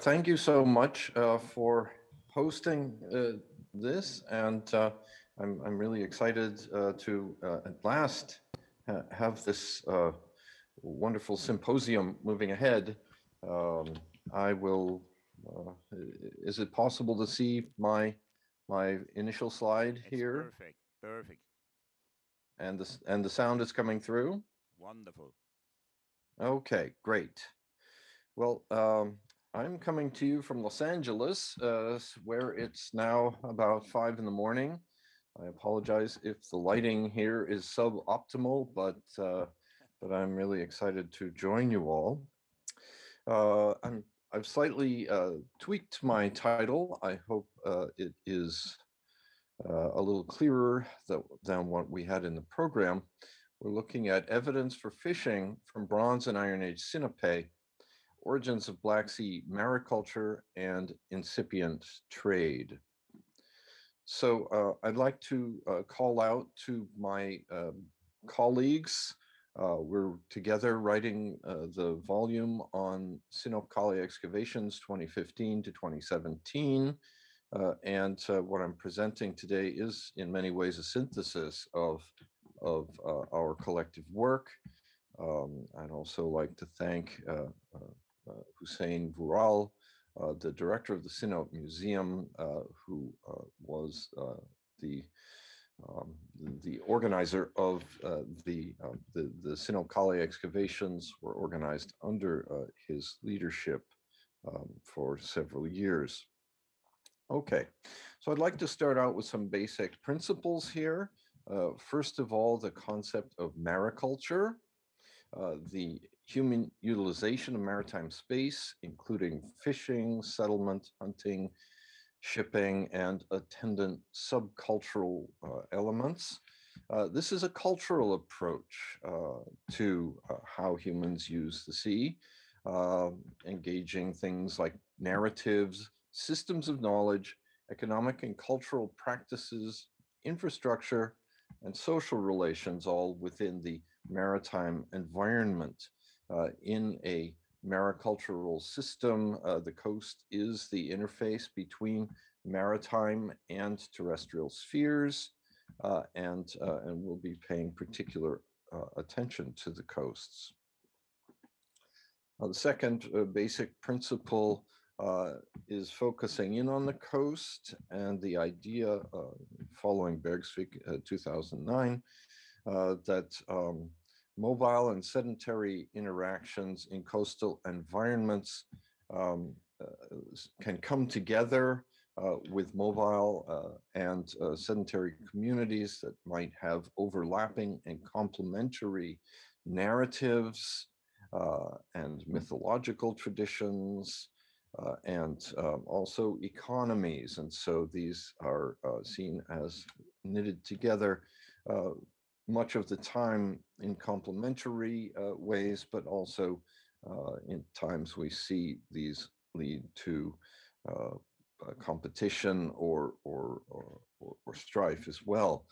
Thank you so much for hosting this, and I'm really excited to at last have this wonderful symposium moving ahead. Um, I will. Is it possible to see my initial slide It's here, perfect, perfect, and the sound is coming through? wonderful. Okay, great. Well, I'm coming to you from Los Angeles, where it's now about 5 in the morning. I apologize if the lighting here is suboptimal, but I'm really excited to join you all. I've slightly tweaked my title. I hope it is a little clearer than what we had in the program. We're looking at evidence for fishing from Bronze and Iron Age Sinope, origins of Black Sea mariculture, and incipient trade. So I'd like to call out to my colleagues. We're together writing the volume on Sinop Kale excavations 2015 to 2017. And what I'm presenting today is in many ways a synthesis of our collective work. I'd also like to thank Hüseyin VURAL, the director of the Sinope Museum, who was the the organizer of the Sinope Kale excavations were organized under his leadership for several years. Okay, so I'd like to start out with some basic principles here. First of all, the concept of mariculture, the human utilization of maritime space, including fishing, settlement, hunting, shipping, and attendant subcultural elements. This is a cultural approach to how humans use the sea, engaging things like narratives, systems of knowledge, economic and cultural practices, infrastructure, and social relations, all within the maritime environment. In a maricultural system, the coast is the interface between maritime and terrestrial spheres, and we'll be paying particular attention to the coasts. The second basic principle is focusing in on the coast, and the idea following Bergsvik 2009 that mobile and sedentary interactions in coastal environments can come together with mobile and sedentary communities that might have overlapping and complementary narratives and mythological traditions, and also economies. And so these are seen as knitted together much of the time in complementary ways, but also in times we see these lead to competition or strife as well.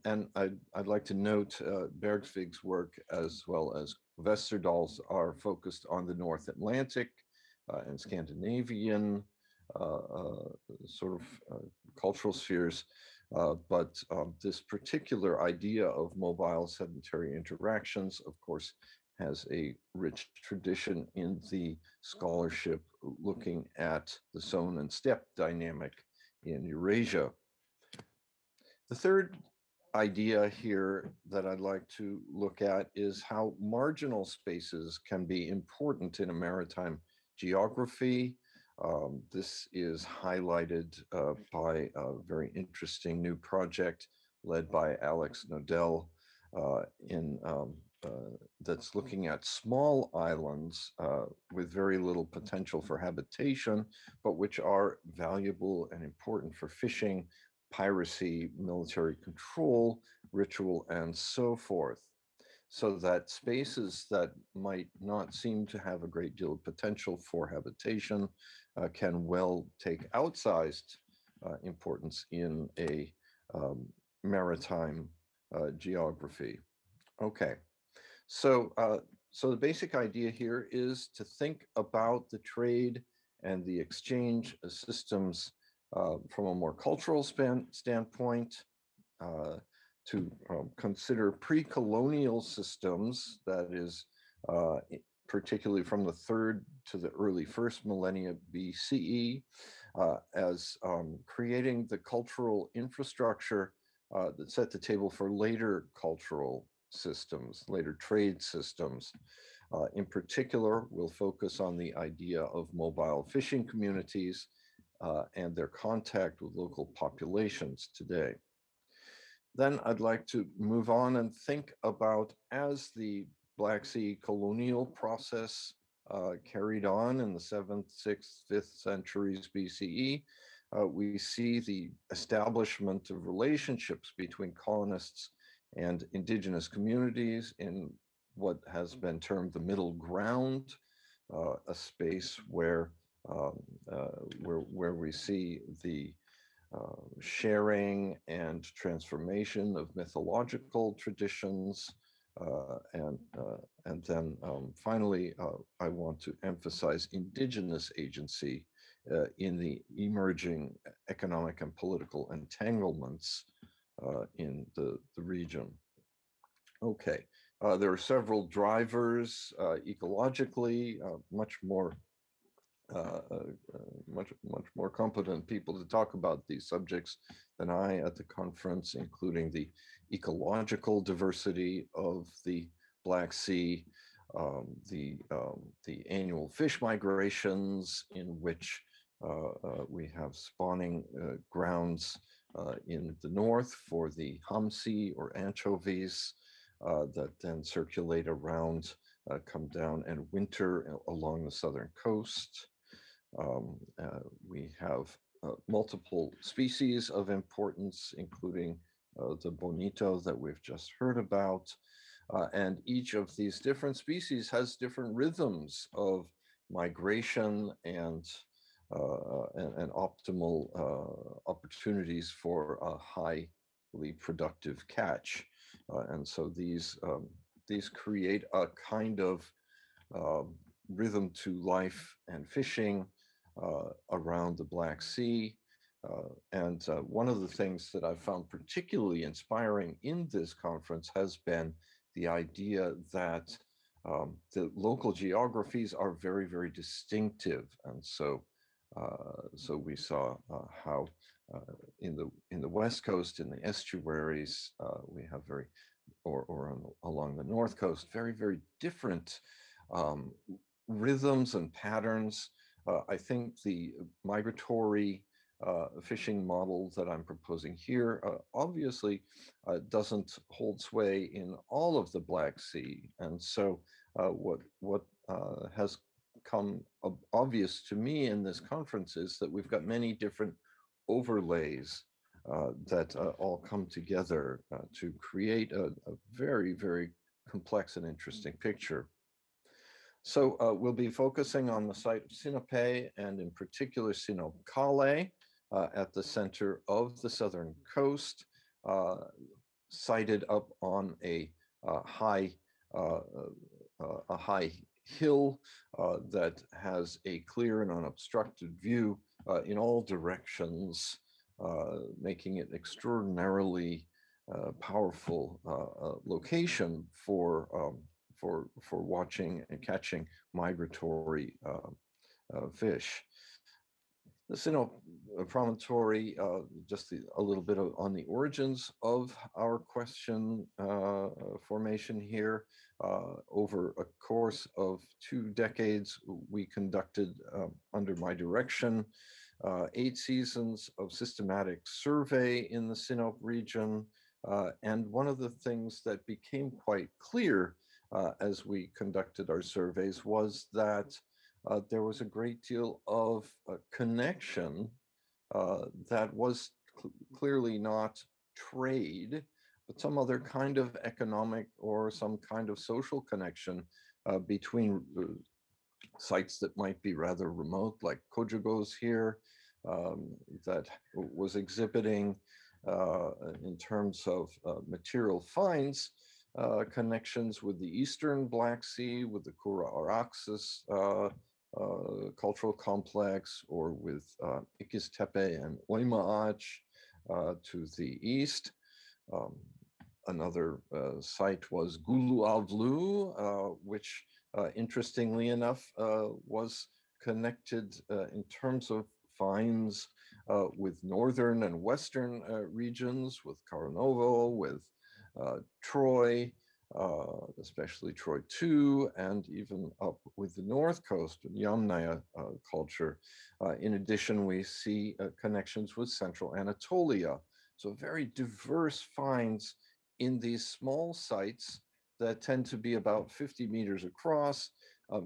And I'd like to note Bergsvig's work as well as Westerdahl's are focused on the North Atlantic and Scandinavian sort of cultural spheres. But this particular idea of mobile sedentary interactions, of course, has a rich tradition in the scholarship looking at the zone and steppe dynamic in Eurasia. The third idea here that I'd like to look at is how marginal spaces can be important in a maritime geography. This is highlighted by a very interesting new project led by Alex Nodell in that's looking at small islands with very little potential for habitation, but which are valuable and important for fishing, piracy, military control, ritual, and so forth. So that spaces that might not seem to have a great deal of potential for habitation can well take outsized importance in a maritime geography. Okay, so the basic idea here is to think about the trade and the exchange systems from a more cultural standpoint, to consider pre-colonial systems, that is, particularly from the 3rd to the early 1st millennia BCE, as creating the cultural infrastructure that set the table for later cultural systems, later trade systems. In particular, we'll focus on the idea of mobile fishing communities and their contact with local populations today. Then I'd like to move on and think about, as the Black Sea colonial process carried on in the 7th, 6th, 5th centuries BCE, we see the establishment of relationships between colonists and indigenous communities in what has been termed the middle ground, a space where we see the sharing and transformation of mythological traditions, and then finally, I want to emphasize indigenous agency in the emerging economic and political entanglements in the region. Okay, there are several drivers ecologically, much more competent people to talk about these subjects than I at the conference, including the ecological diversity of the Black Sea, the annual fish migrations in which we have spawning grounds in the north for the hamsi or anchovies that then circulate around, come down and winter along the southern coast. We have multiple species of importance, including the bonito that we've just heard about. And each of these different species has different rhythms of migration and optimal opportunities for a highly productive catch. And so these create a kind of rhythm to life and fishing around the Black Sea. And one of the things that I found particularly inspiring in this conference has been the idea that the local geographies are very, very distinctive. And so we saw how in the West Coast, in the estuaries, we have along the North Coast, very, very different rhythms and patterns. I think the migratory fishing model that I'm proposing here obviously doesn't hold sway in all of the Black Sea. And so what has come obvious to me in this conference is that we've got many different overlays that all come together to create a very, very complex and interesting picture. So we'll be focusing on the site of Sinope, and in particular Sinope Kale at the center of the southern coast, sited up on a high hill that has a clear and unobstructed view in all directions, making it extraordinarily powerful location for watching and catching migratory fish. The Sinop promontory, just a little bit on the origins of our question formation here. Over a course of 2 decades, we conducted, under my direction, 8 seasons of systematic survey in the Sinop region. And one of the things that became quite clear as we conducted our surveys was that there was a great deal of connection that was clearly not trade, but some other kind of economic or some kind of social connection between sites that might be rather remote, like Kojugos here, that was exhibiting in terms of material finds, connections with the Eastern Black Sea, with the Kura Araxes cultural complex, or with İkiztepe and Oymaağaç to the east. Another site was Guluavlu, which interestingly enough was connected in terms of finds with northern and western regions, with Karanovo, with Troy, especially Troy II, and even up with the north coast of Yamnaya culture. In addition, we see connections with central Anatolia. So very diverse finds in these small sites that tend to be about 50 meters across.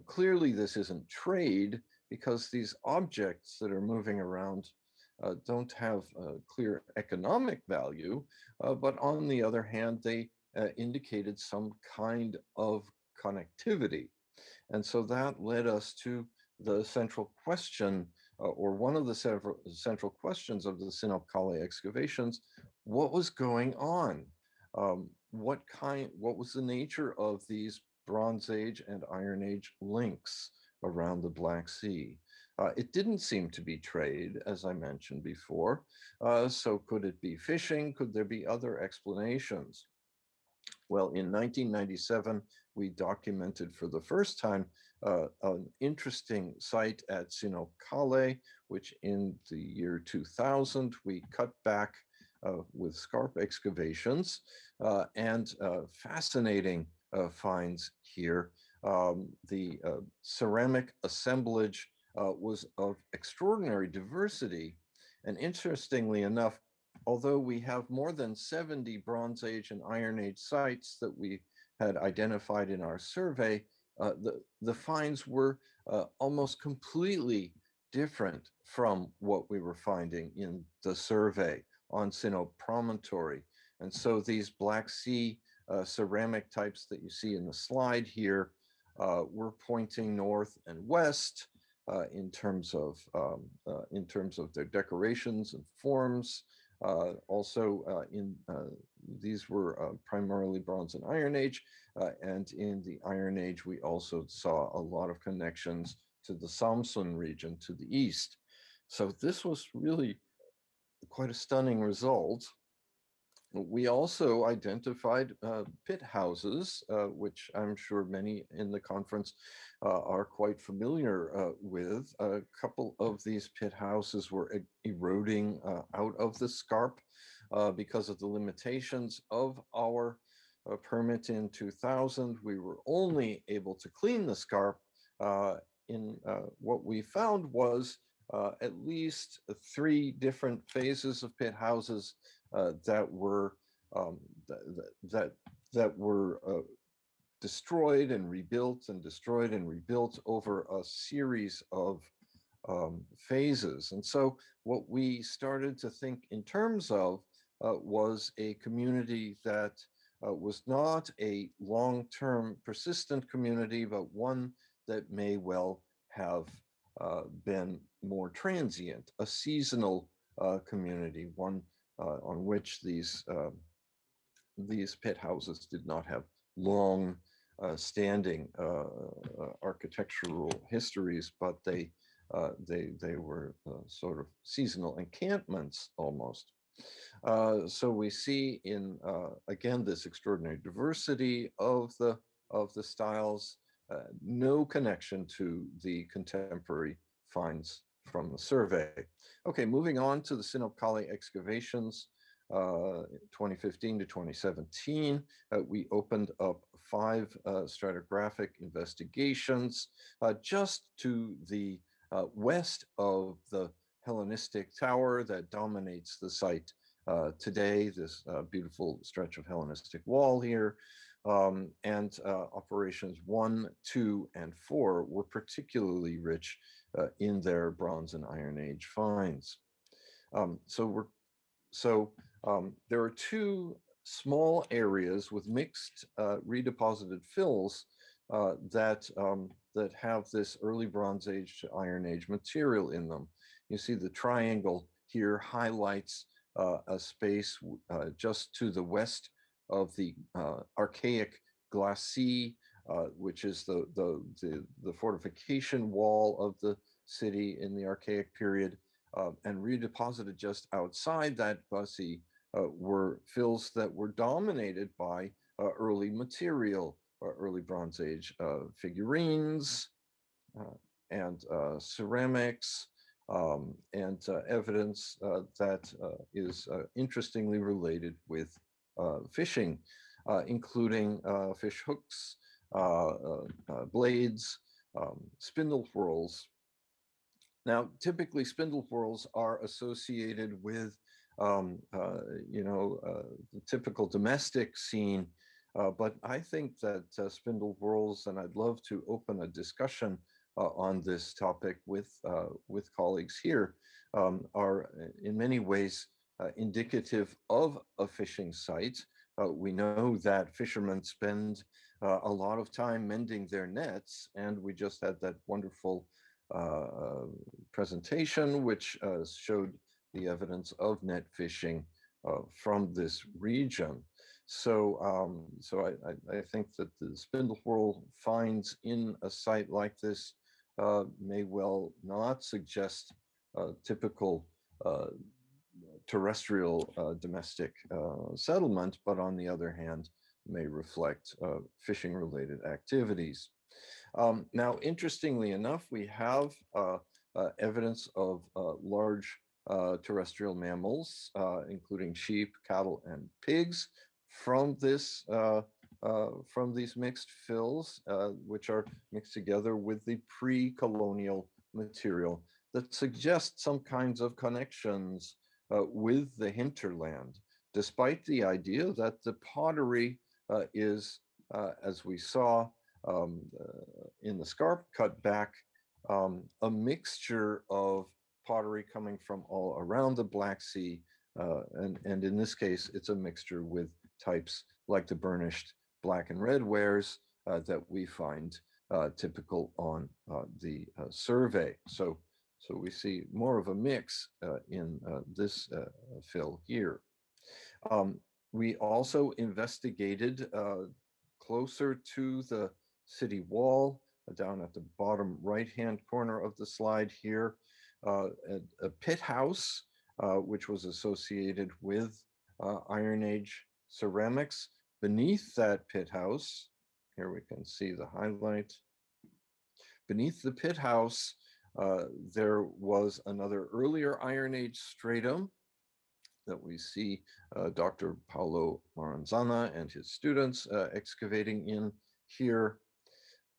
Clearly, this isn't trade, because these objects that are moving around don't have clear economic value, but on the other hand, they indicated some kind of connectivity. And so that led us to the central question, or one of the several central questions of the Sinop Kale excavations: what was going on? What was the nature of these Bronze Age and Iron Age links around the Black Sea? It didn't seem to be trade, as I mentioned before. So could it be fishing? Could there be other explanations? Well, in 1997, we documented for the first time an interesting site at Sinope Kale, which in the year 2000, we cut back with scarp excavations and fascinating finds here. The ceramic assemblage was of extraordinary diversity. And interestingly enough, although we have more than 70 Bronze Age and Iron Age sites that we had identified in our survey, the finds were almost completely different from what we were finding in the survey on Sinop Promontory. And so these Black Sea ceramic types that you see in the slide here were pointing north and west in terms of their decorations and forms. Also, these were primarily Bronze and Iron Age, and in the Iron Age, we also saw a lot of connections to the Samsun region to the east. So this was really quite a stunning result. We also identified pit houses, which I'm sure many in the conference are quite familiar with. A couple of these pit houses were eroding out of the scarp because of the limitations of our permit in 2000. We were only able to clean the scarp. What we found was at least 3 different phases of pit houses that were destroyed and rebuilt and destroyed and rebuilt over a series of phases. And so what we started to think in terms of was a community that was not a long-term persistent community, but one that may well have been more transient, a seasonal community, one on which these pit houses did not have long standing architectural histories, but they were sort of seasonal encampments almost. So we see in again this extraordinary diversity of the styles, no connection to the contemporary finds from the survey. Okay, moving on to the Sinop Kale excavations, 2015 to 2017, we opened up 5 stratigraphic investigations just to the west of the Hellenistic tower that dominates the site today, this beautiful stretch of Hellenistic wall here. And operations 1, 2, and 4 were particularly rich in their Bronze and Iron Age finds. There are 2 small areas with mixed redeposited fills that have this early Bronze Age to Iron Age material in them. You see the triangle here highlights a space just to the west of the archaic glacis which is the fortification wall of the city in the Archaic period, and redeposited just outside that bussy were fills that were dominated by early material, early Bronze Age figurines and ceramics, and evidence that is interestingly related with fishing, including fish hooks, blades, spindle whorls. Now, typically spindle whorls are associated with, the typical domestic scene, but I think that spindle whorls, and I'd love to open a discussion on this topic with colleagues here, are in many ways indicative of a fishing site. We know that fishermen spend a lot of time mending their nets, and we just had that wonderful presentation which showed the evidence of net fishing from this region. So, I think that the spindle whorl finds in a site like this may well not suggest typical terrestrial domestic settlement, but on the other hand, may reflect fishing-related activities. Now, interestingly enough, we have evidence of large terrestrial mammals, including sheep, cattle, and pigs, from this from these mixed fills, which are mixed together with the pre-colonial material that suggests some kinds of connections with the hinterland, despite the idea that the pottery is, as we saw in the scarp cut back, a mixture of pottery coming from all around the Black Sea, and in this case, it's a mixture with types like the burnished black and red wares that we find typical on the survey. So we see more of a mix in this fill here. We also investigated closer to the city wall, down at the bottom right-hand corner of the slide here, a pit house, which was associated with Iron Age ceramics. Beneath that pit house, here we can see the highlight. Beneath the pit house, there was another earlier Iron Age stratum that we see Dr. Paolo Maranzana and his students excavating in here,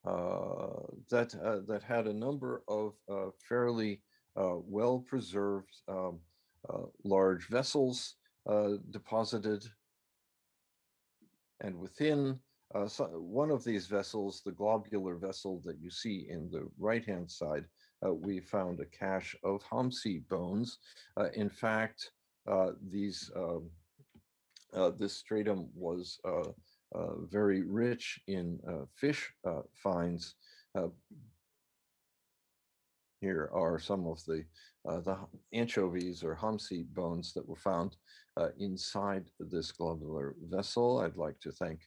that had a number of fairly well-preserved large vessels deposited, and within one of these vessels, the globular vessel that you see in the right-hand side, we found a cache of Hamsi bones. In fact, this stratum was very rich in fish finds. Here are some of the anchovies or Hamsi bones that were found inside this globular vessel. I'd like to thank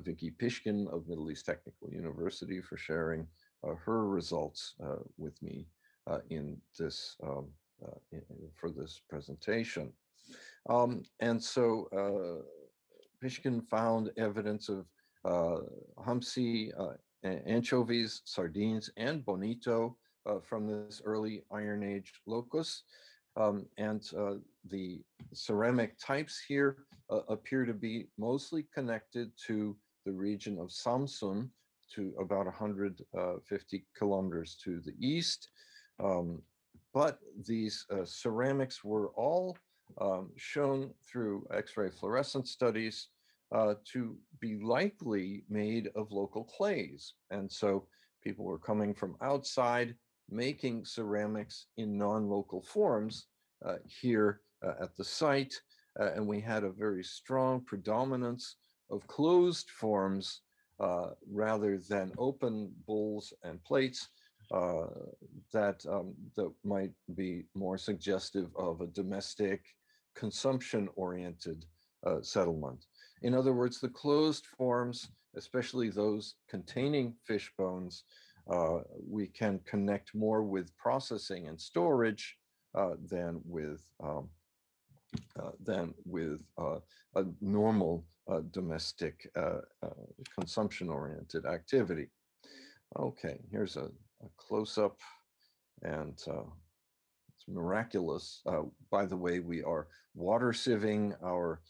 Vicky Pishkin of Middle East Technical University for sharing her results with me in this for this presentation. And so Pishkin found evidence of Hamsi, anchovies, sardines, and bonito from this early Iron Age locus. And the ceramic types here appear to be mostly connected to the region of Samsun, to about 150 kilometers to the east. But these ceramics were all shown through X-ray fluorescence studies to be likely made of local clays. And so people were coming from outside, making ceramics in non-local forms here at the site. And we had a very strong predominance of closed forms rather than open bowls and plates that might be more suggestive of a domestic consumption-oriented settlement. In other words, the closed forms especially those containing fish bones, we can connect more with processing and storage than with a normal domestic consumption-oriented activity. Here's a close-up, and it's miraculous. By the way, we are water sieving our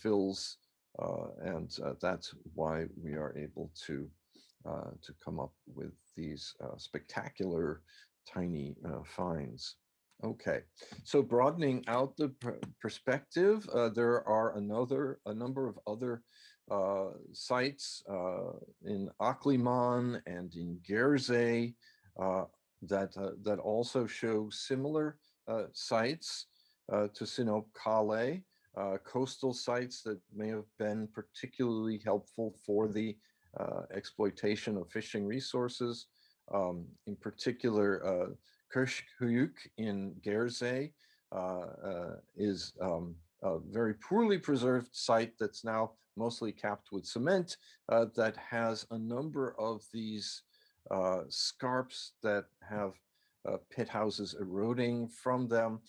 fills, and that's why we are able to come up with these spectacular tiny finds. Okay, so broadening out the perspective, there are a number of other sites in Akliman and in Gerzey that also show similar sites to Sinop Kale, coastal sites that may have been particularly helpful for the exploitation of fishing resources. In particular, Kirchhuyuk in Gerzey is a very poorly preserved site that's now mostly capped with cement that has a number of these scarps that have pit houses eroding from them.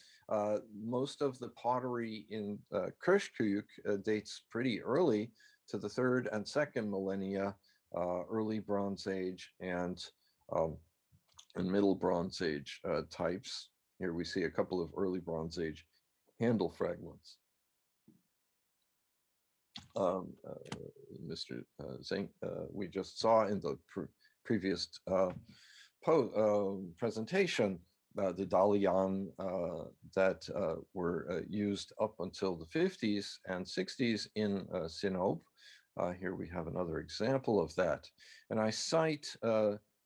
Most of the pottery in Kirchhuyuk dates pretty early to the 3rd and 2nd millennia, early Bronze Age and Middle Bronze Age types. Here we see a couple of early Bronze Age handle fragments. Mr. Zink, we just saw in the previous presentation the dalian that were used up until the 50s and 60s in Sinop. Here we have another example of that. And I cite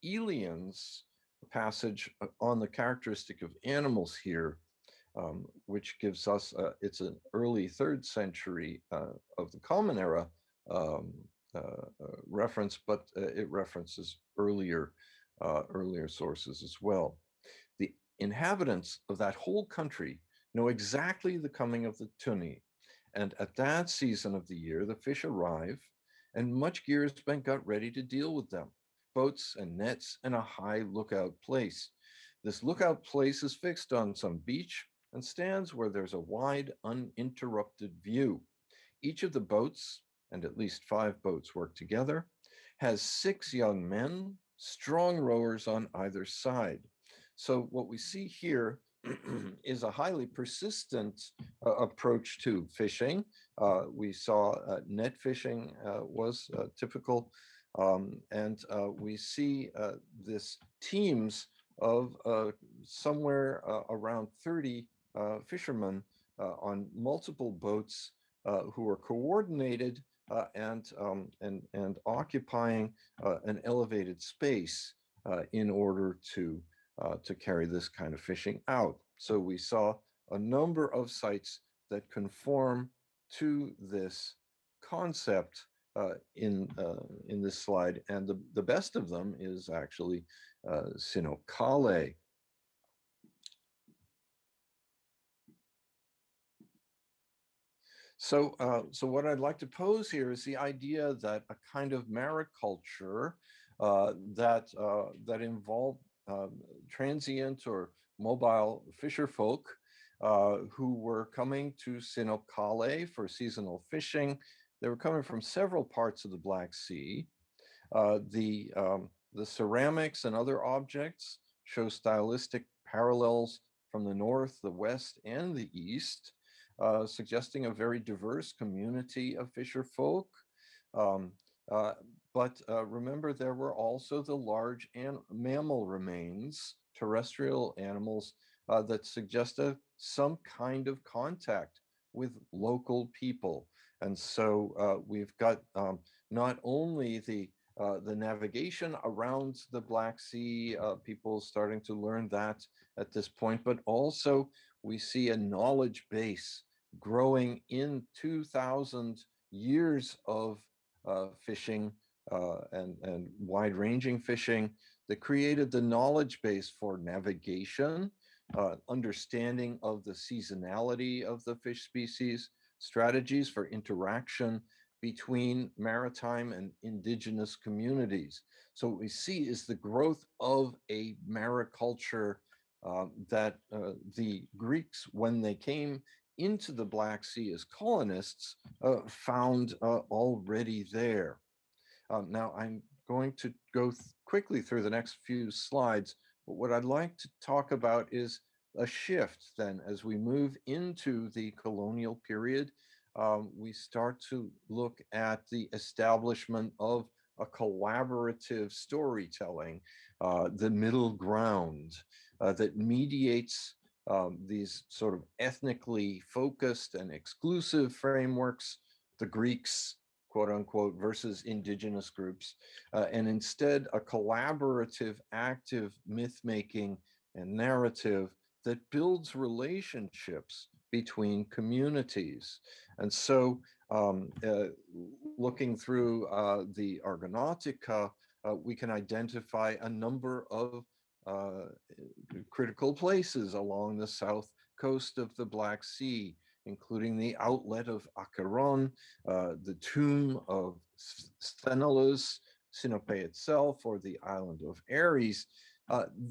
Elian's passage on the characteristic of animals here, which gives us, it's an early 3rd century of the Common Era reference, but it references earlier sources as well. The inhabitants of that whole country know exactly the coming of the tunny, and at that season of the year, the fish arrive, and much gear has been got ready to deal with them. Boats and nets and a high lookout place. This lookout place is fixed on some beach and stands where there's a wide, uninterrupted view. Each of the boats, and at least 5 boats work together, has 6 young men, strong rowers on either side. So what we see here is a highly persistent approach to fishing. We saw net fishing was typical, and we see this teams of somewhere around 30 fishermen on multiple boats who are coordinated and occupying an elevated space in order to carry this kind of fishing out. So we saw a number of sites that conform to this concept in this slide, and the best of them is actually Sinop Kale. So what I'd like to pose here is the idea that a kind of mariculture that involved transient or mobile fisher folk who were coming to Sinop Kale for seasonal fishing. They were coming from several parts of the Black Sea. The ceramics and other objects show stylistic parallels from the north, the west, and the east, suggesting a very diverse community of fisher folk. But remember, there were also the large mammal remains, terrestrial animals that suggested some kind of contact with local people. And so we've got not only the navigation around the Black Sea, people starting to learn that at this point, but also we see a knowledge base growing in 2,000 years of fishing and wide-ranging fishing that created the knowledge base for navigation, understanding of the seasonality of the fish species, strategies for interaction, between maritime and indigenous communities. So what we see is the growth of a mariculture that the Greeks, when they came into the Black Sea as colonists, found already there. Now I'm going to go quickly through the next few slides, but what I'd like to talk about is a shift then as we move into the colonial period. We start to look at the establishment of a collaborative storytelling, the middle ground that mediates these sort of ethnically focused and exclusive frameworks, the Greeks, quote unquote, versus indigenous groups, and instead a collaborative, active myth-making and narrative that builds relationships between communities. And so looking through the Argonautica, we can identify a number of critical places along the south coast of the Black Sea, including the outlet of Acheron, the tomb of Sthenelus, Sinope itself, or the island of Ares.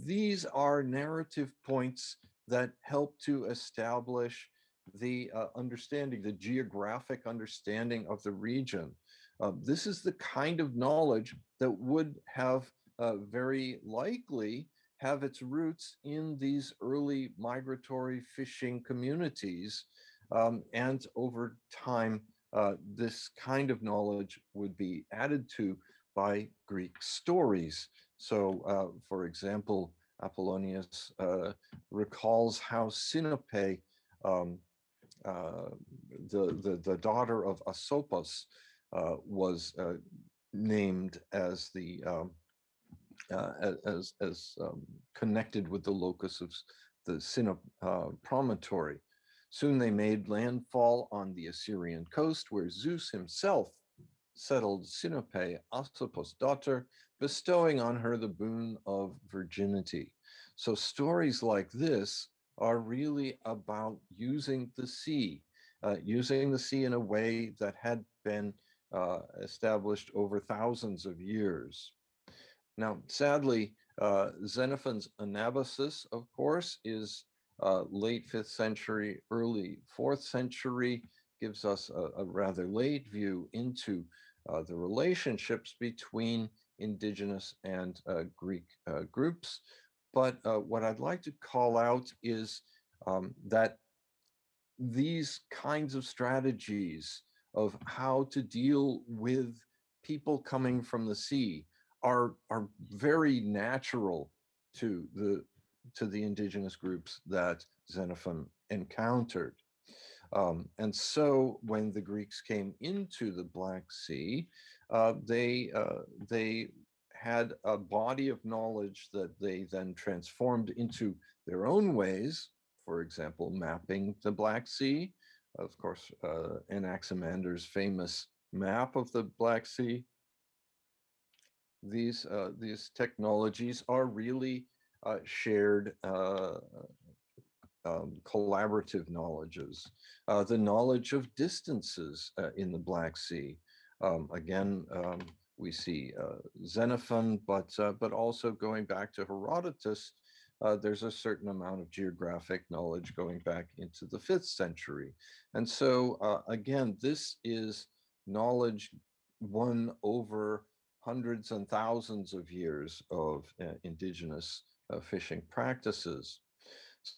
These are narrative points that help to establish the understanding, the geographic understanding of the region. This is the kind of knowledge that would have very likely have its roots in these early migratory fishing communities. And over time, this kind of knowledge would be added to by Greek stories. So, for example, Apollonius recalls how Sinope, the daughter of Asopus, was named as the connected with the locus of the Sinop promontory. Soon they made landfall on the Assyrian coast, where Zeus himself settled Sinope, Asopus' daughter, bestowing on her the boon of virginity. So stories like this are really about using the sea in a way that had been established over thousands of years. Now, sadly, Xenophon's Anabasis, of course, is late 5th century, early 4th century, gives us a rather late view into the relationships between indigenous and Greek groups. But what I'd like to call out is that these kinds of strategies of how to deal with people coming from the sea are very natural to the indigenous groups that Xenophon encountered. And so when the Greeks came into the Black Sea, they had a body of knowledge that they then transformed into their own ways. For example, mapping the Black Sea, of course, Anaximander's famous map of the Black Sea. These technologies are really shared collaborative knowledges, the knowledge of distances in the Black Sea. Again, we see Xenophon, but also going back to Herodotus, there's a certain amount of geographic knowledge going back into the 5th century. And so again, this is knowledge won over hundreds and thousands of years of indigenous fishing practices.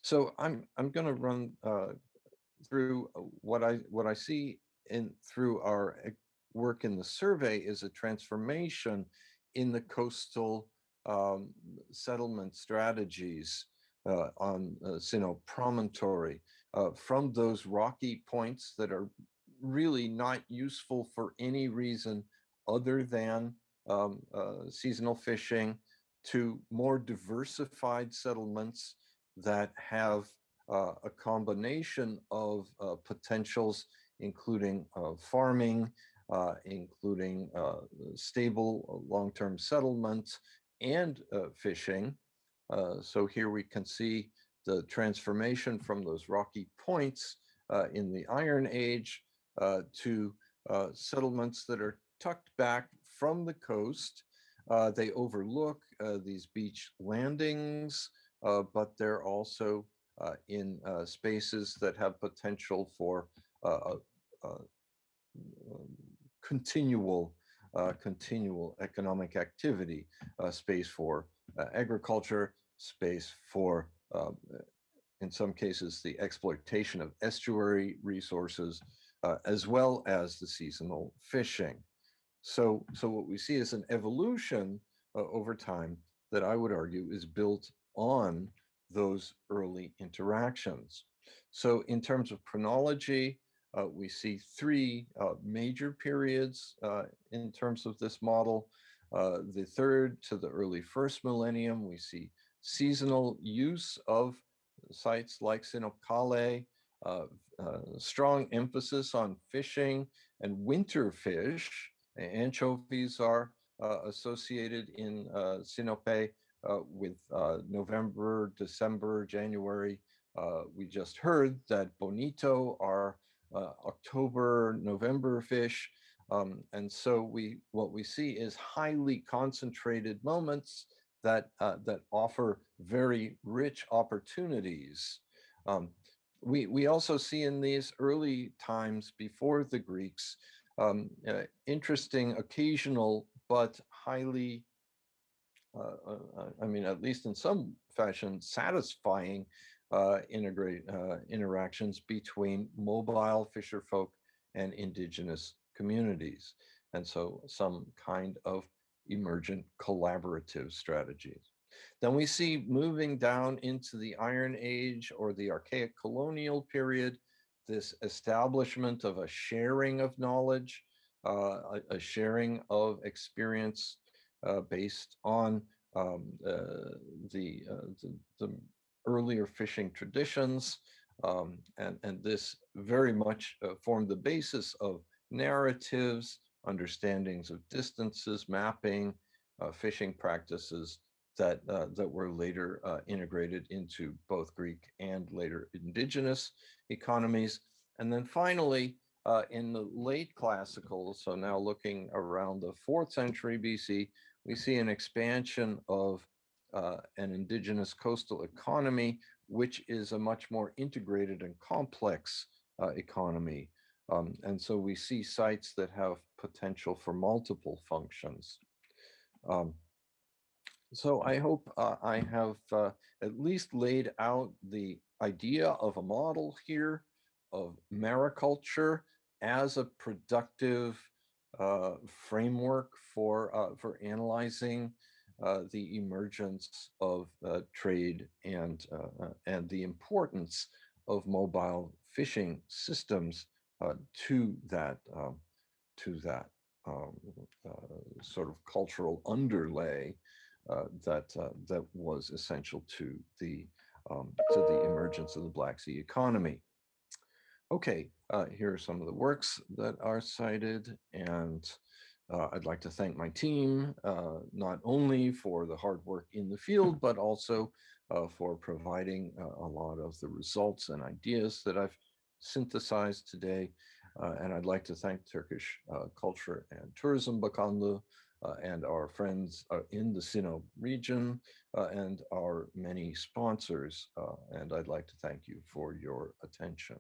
So I'm going to run through what I see through our work in the survey is a transformation in the coastal settlement strategies on Sinop promontory from those rocky points that are really not useful for any reason other than seasonal fishing to more diversified settlements that have a combination of potentials, including farming, including stable long-term settlement, and fishing. So here we can see the transformation from those rocky points in the Iron Age to settlements that are tucked back from the coast. They overlook these beach landings, but they're also in spaces that have potential for continual economic activity, space for agriculture, space for, in some cases, the exploitation of estuary resources, as well as the seasonal fishing. So what we see is an evolution over time that I would argue is built on those early interactions. So in terms of chronology, we see three major periods in terms of this model. The third to the early first millennium, we see seasonal use of sites like Sinope, strong emphasis on fishing and winter fish. Anchovies are associated in Sinope with November, December, January. We just heard that bonito are October, November fish. And so what we see is highly concentrated moments that offer very rich opportunities. We also see in these early times before the Greeks, interesting, occasional, but highly, I mean, at least in some fashion, satisfying interactions between mobile fisher folk and indigenous communities. And so some kind of emergent collaborative strategies. Then we see moving down into the Iron Age or the Archaic Colonial period, this establishment of a sharing of knowledge, a sharing of experience based on the earlier fishing traditions. And this very much formed the basis of narratives, understandings of distances, mapping, fishing practices that were later integrated into both Greek and later indigenous economies. And then finally, in the late classical, so now looking around the 4th century BC, we see an expansion of an indigenous coastal economy, which is a much more integrated and complex economy. And so we see sites that have potential for multiple functions. So I hope I have at least laid out the idea of a model here of mariculture as a productive framework for analyzing the emergence of trade and the importance of mobile fishing systems to that sort of cultural underlay that was essential to the emergence of the Black Sea economy. Okay, here are some of the works that are cited, and I'd like to thank my team, not only for the hard work in the field, but also for providing a lot of the results and ideas that I've synthesized today. And I'd like to thank Turkish Culture and Tourism Bakanlığı and our friends in the Sinop region and our many sponsors. And I'd like to thank you for your attention.